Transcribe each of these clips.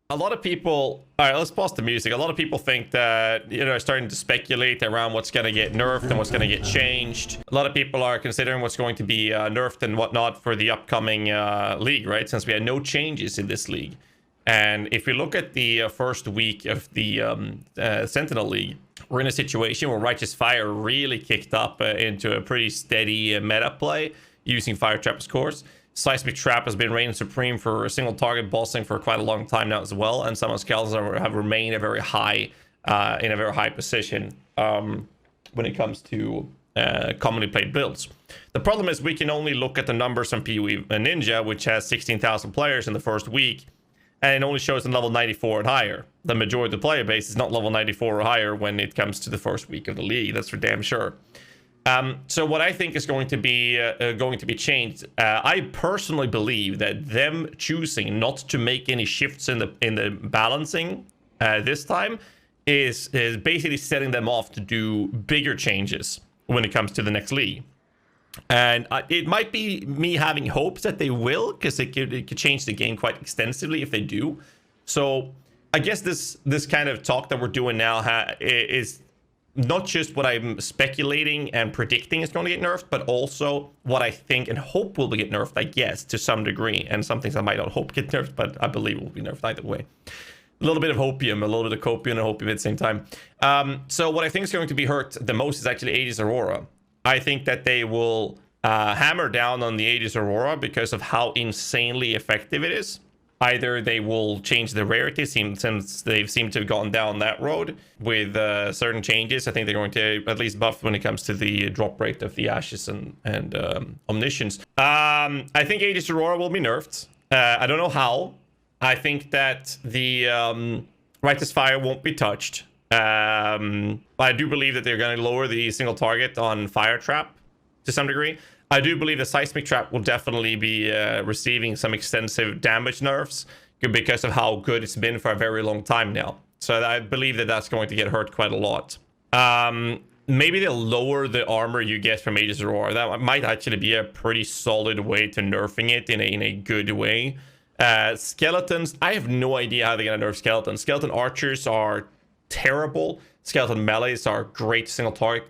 a lot of people, all right, let's pause the music. A lot of people think that, starting to speculate around what's going to get nerfed and what's going to get changed. A lot of people are considering what's going to be nerfed and whatnot for the upcoming league, right? Since we had no changes in this league. And if we look at the first week of the Sentinel League, we're in a situation where Righteous Fire really kicked up into a pretty steady meta play using Fire Trap as course. Seismic Trap has been reigning supreme for a single target bossing for quite a long time now as well, and some of skeletons have remained a very high in a very high position when it comes to commonly played builds. The problem is we can only look at the numbers on PoE Ninja, which has 16,000 players in the first week, and it only shows in level 94 and higher. The majority of the player base is not level 94 or higher when it comes to the first week of the league. That's for damn sure. So what I think is going to be changed, I personally believe that them choosing not to make any shifts in the balancing this time is basically setting them off to do bigger changes when it comes to the next league. And it might be me having hopes that they will, because it could change the game quite extensively if they do. So I guess this kind of talk that we're doing now is not just what I'm speculating and predicting is going to get nerfed, but also what I think and hope will get nerfed, I guess, to some degree. And some things I might not hope get nerfed, but I believe will be nerfed either way. A little bit of hopium, a little bit of copium and hopium at the same time. So what I think is going to be hurt the most is actually Aegis Aurora. I think that they will hammer down on the Aegis Aurora because of how insanely effective it is. Either they will change the rarity since they've seemed to have gone down that road with certain changes. I think they're going to at least buff when it comes to the drop rate of the Ashes and Omniscience. I think Aegis Aurora will be nerfed. I don't know how. I think that the Righteous Fire won't be touched. I do believe that they're going to lower the single target on Fire Trap to some degree. I do believe the Seismic Trap will definitely be receiving some extensive damage nerfs because of how good it's been for a very long time now. So I believe that that's going to get hurt quite a lot. Maybe they'll lower the armor you get from Aegis Aurora. That might actually be a pretty solid way to nerfing it in a good way. Skeletons, I have no idea how they're going to nerf skeletons. Skeleton archers are terrible. Skeleton melees are great single target.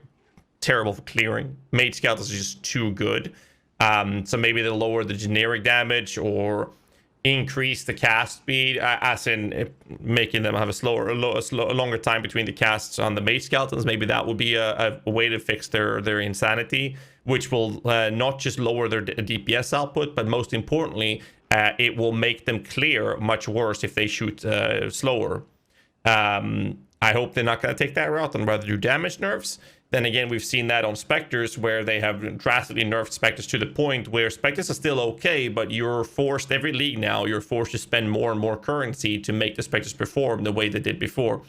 Terrible for clearing. Mage skeletons are just too good. So maybe they'll lower the generic damage or increase the cast speed, as in making them have a longer time between the casts on the mage skeletons. Maybe that would be a way to fix their insanity, which will not just lower their DPS output, but most importantly, it will make them clear much worse if they shoot slower. I hope they're not going to take that route and rather do damage nerfs. Then again, we've seen that on Spectres, where they have drastically nerfed Spectres to the point where Spectres are still okay, but you're forced, every league now, you're forced to spend more and more currency to make the Spectres perform the way they did before.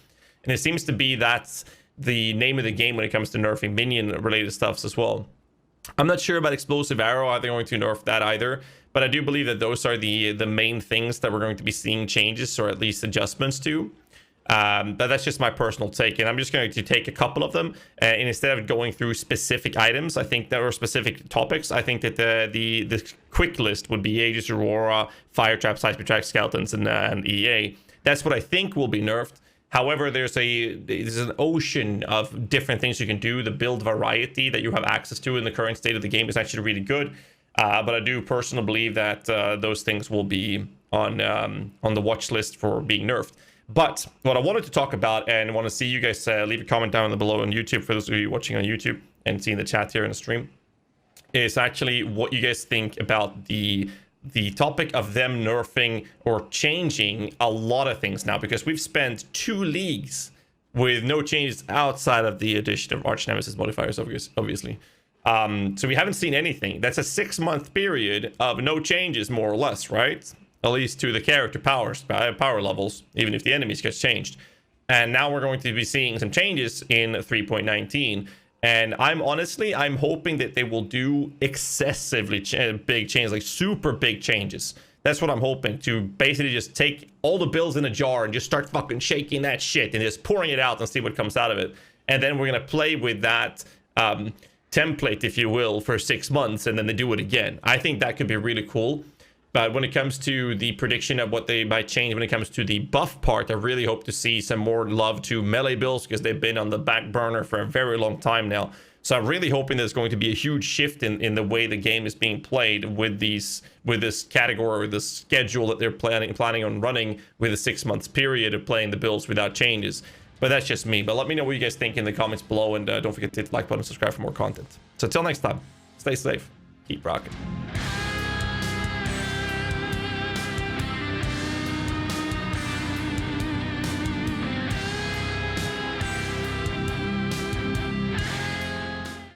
And it seems to be that's the name of the game when it comes to nerfing minion-related stuffs as well. I'm not sure about Explosive Arrow. Are they going to nerf that either? But I do believe that those are the main things that we're going to be seeing changes or at least adjustments to. But that's just my personal take, and I'm just going to take a couple of them, and instead of going through specific items, I think there are specific topics. I think that the quick list would be Aegis Aurora, Fire Trap, Seismic Trap, Skeletons, and EA. That's what I think will be nerfed. However, there's an ocean of different things you can do. The build variety that you have access to in the current state of the game is actually really good. But I do personally believe that those things will be on the watch list for being nerfed. But what I wanted to talk about, and I want to see you guys leave a comment down below on YouTube for those of you watching on YouTube and seeing the chat here in the stream, is actually what you guys think about the topic of them nerfing or changing a lot of things now, because we've spent 2 leagues with no changes outside of the addition of Arch Nemesis modifiers, obviously. So we haven't seen anything. That's a 6-month period of no changes, more or less, right? At least to the character power levels, even if the enemies gets changed. And now we're going to be seeing some changes in 3.19. And I'm hoping that they will do excessively big changes, like super big changes. That's what I'm hoping, to basically just take all the bills in a jar and just start fucking shaking that shit and just pouring it out and see what comes out of it. And then we're going to play with that template, if you will, for 6 months, and then they do it again. I think that could be really cool. But when it comes to the prediction of what they might change when it comes to the buff part, I really hope to see some more love to melee builds, because they've been on the back burner for a very long time now. So I'm really hoping there's going to be a huge shift in the way the game is being played with this category, or this schedule that they're planning on running, with a 6 months period of playing the builds without changes. But that's just me. But let me know what you guys think in the comments below, and don't forget to hit the like button and subscribe for more content. So until next time, stay safe, keep rocking.